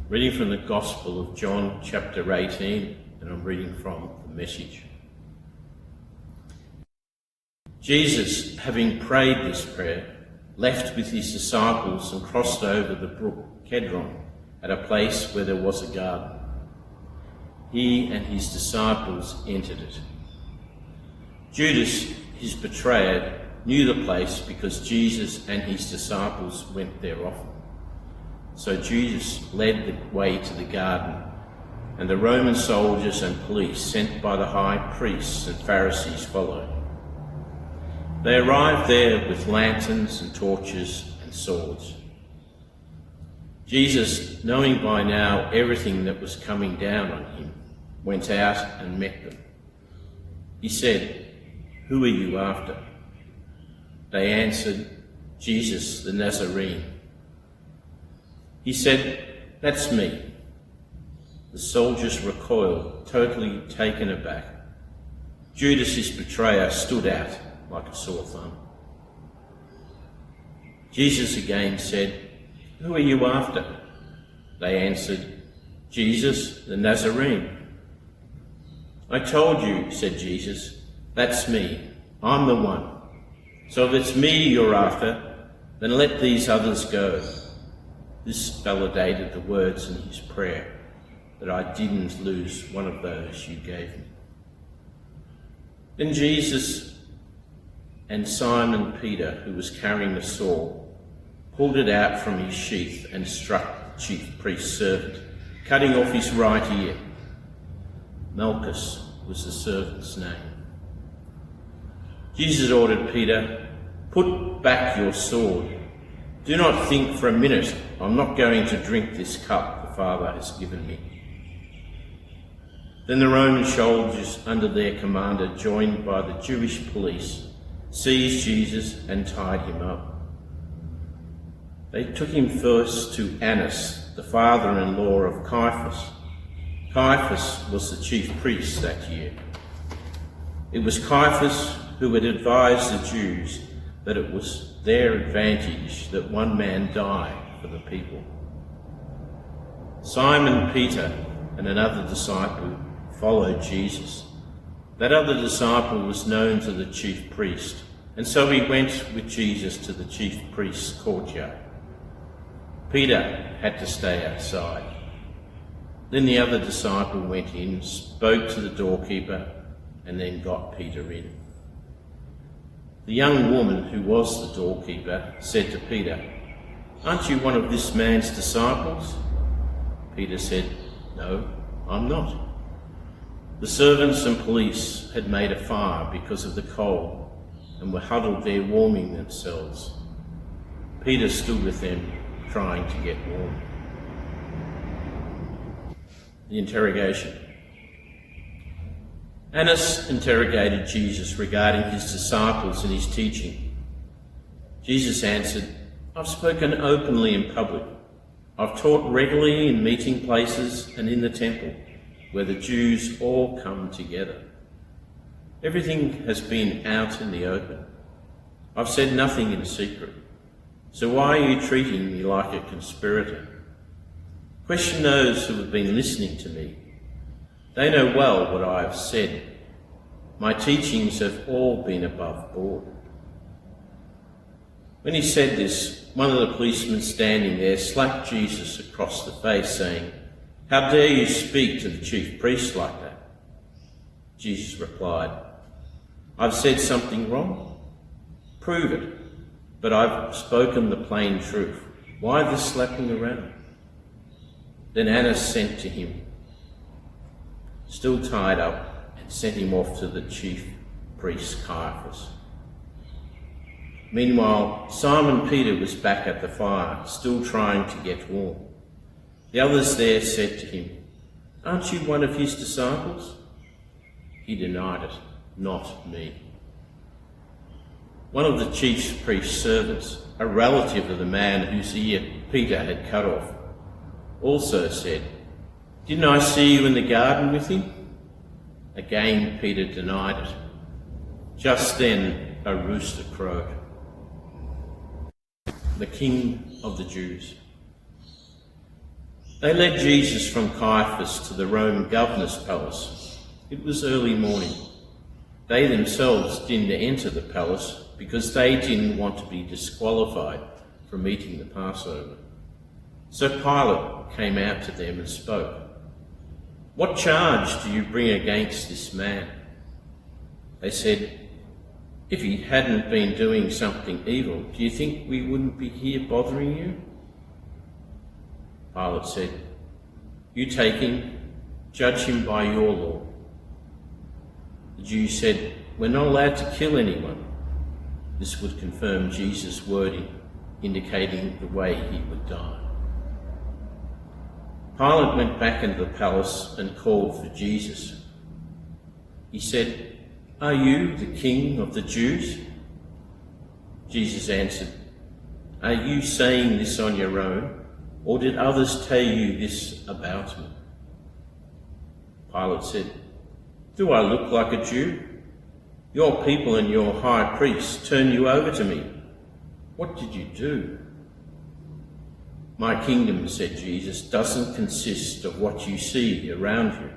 Reading from the Gospel of John chapter 18, and I'm reading from the Message. Jesus, having prayed this prayer, left with his disciples and crossed over the brook Kedron at a place where there was a garden. He and his disciples entered it. Judas, his betrayer, knew the place because Jesus and his disciples went there often. So Judas led the way to the garden, and the Roman soldiers and police sent by the high priests and Pharisees followed. They arrived there with lanterns and torches and swords. Jesus, knowing by now everything that was coming down on him, went out and met them. He said, "Who are you after?" They answered, "Jesus the Nazarene." He said, "That's me." The soldiers recoiled, totally taken aback. Judas, his betrayer, stood out like a sore thumb. Jesus again said, "Who are you after?" They answered, "Jesus the Nazarene." "I told you," said Jesus, "that's me. I'm the one. So if it's me you're after, then let these others go." This validated the words in his prayer, that I didn't lose one of those you gave me. Then Jesus and Simon Peter, who was carrying the sword, pulled it out from his sheath and struck the chief priest's servant, cutting off his right ear. Malchus was the servant's name. Jesus ordered Peter, "Put back your sword. Do not think for a minute, I'm not going to drink this cup the Father has given me." Then the Roman soldiers under their commander, joined by the Jewish police, seized Jesus and tied him up. They took him first to Annas, the father-in-law of Caiaphas. Caiaphas was the chief priest that year. It was Caiaphas who had advised the Jews that it was their advantage that one man die for the people. Simon Peter and another disciple followed Jesus. That other disciple was known to the chief priest, and so he went with Jesus to the chief priest's courtyard. Peter had to stay outside. Then the other disciple went in, spoke to the doorkeeper, and then got Peter in. The young woman who was the doorkeeper said to Peter, "Aren't you one of this man's disciples?" Peter said, "No, I'm not." The servants and police had made a fire because of the cold and were huddled there warming themselves. Peter stood with them, trying to get warm. The interrogation. Annas interrogated Jesus regarding his disciples and his teaching. Jesus answered, "I've spoken openly in public. I've taught regularly in meeting places and in the temple, where the Jews all come together. Everything has been out in the open. I've said nothing in secret. So why are you treating me like a conspirator? Question those who have been listening to me. They know well what I have said. My teachings have all been above board." When he said this, one of the policemen standing there slapped Jesus across the face, saying, "How dare you speak to the chief priest like that?" Jesus replied, "I've said something wrong? Prove it, but I've spoken the plain truth. Why this slapping around?" Then Annas sent to him, still tied up, and sent him off to the chief priest Caiaphas. Meanwhile, Simon Peter was back at the fire, still trying to get warm. The others there said to him, "Aren't you one of his disciples?" He denied it, "Not me." One of the chief priest's servants, a relative of the man whose ear Peter had cut off, also said, "Didn't I see you in the garden with him?" Again Peter denied it. Just then a rooster crowed. The King of the Jews. They led Jesus from Caiaphas to the Roman governor's palace. It was early morning. They themselves didn't enter the palace because they didn't want to be disqualified from eating the Passover. So Pilate came out to them and spoke. "What charge do you bring against this man?" They said, "If he hadn't been doing something evil, do you think we wouldn't be here bothering you?" Pilate said, "You take him, judge him by your law." The Jews said, "We're not allowed to kill anyone." This would confirm Jesus' wording, indicating the way he would die. Pilate went back into the palace and called for Jesus. He said, "Are you the king of the Jews?" Jesus answered, "Are you saying this on your own, or did others tell you this about me?" Pilate said, "Do I look like a Jew? Your people and your high priest turned you over to me. What did you do?" "My kingdom," said Jesus, "doesn't consist of what you see around you.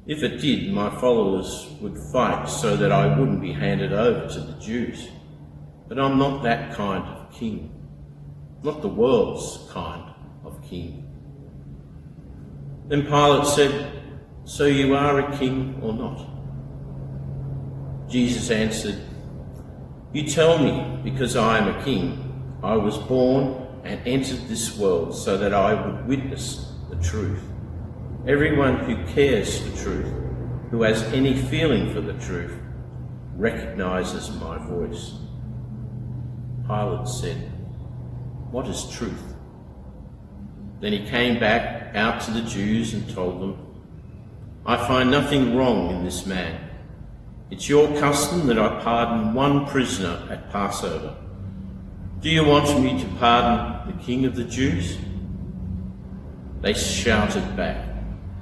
If it did, my followers would fight so that I wouldn't be handed over to the Jews. But I'm not that kind of king, not the world's kind of king." Then Pilate said, "So you are a king or not?" Jesus answered, "You tell me because I am a king. I was born and entered this world so that I would witness the truth. Everyone who cares for truth, who has any feeling for the truth, recognizes my voice." Pilate said, "What is truth?" Then he came back out to the Jews and told them, "I find nothing wrong in this man. It's your custom that I pardon one prisoner at Passover. Do you want me to pardon the King of the Jews?" They shouted back,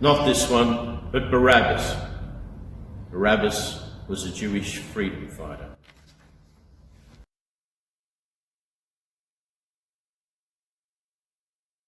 "Not this one, but Barabbas." Barabbas was a Jewish freedom fighter.